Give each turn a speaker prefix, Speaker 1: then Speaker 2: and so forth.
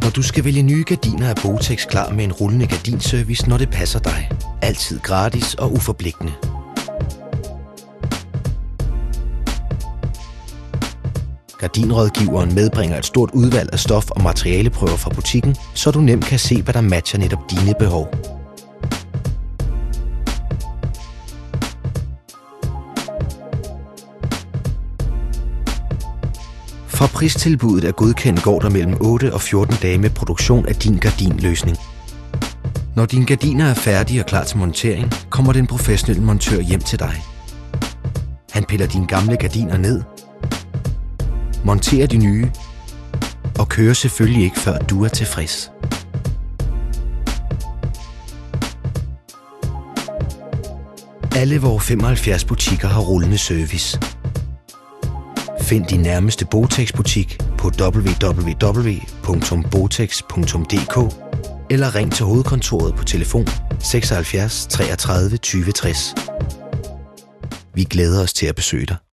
Speaker 1: Når du skal vælge nye gardiner, er Botex klar med en rullende gardinservice, når det passer dig. Altid gratis og uforpligtende. Gardinrådgiveren medbringer et stort udvalg af stof- og materialeprøver fra butikken, så du nemt kan se, hvad der matcher netop dine behov. Fra pristilbuddet er godkendt går der mellem 8 og 14 dage med produktion af din gardinløsning. Når dine gardiner er færdige og klar til montering, kommer den professionelle montør hjem til dig. Han piller dine gamle gardiner ned, monterer de nye og kører selvfølgelig ikke, før du er tilfreds. Alle vores 75 butikker har rullende service. Find din nærmeste Botex-butik på www.botex.dk eller ring til hovedkontoret på telefon 76 33 20 60. Vi glæder os til at besøge dig.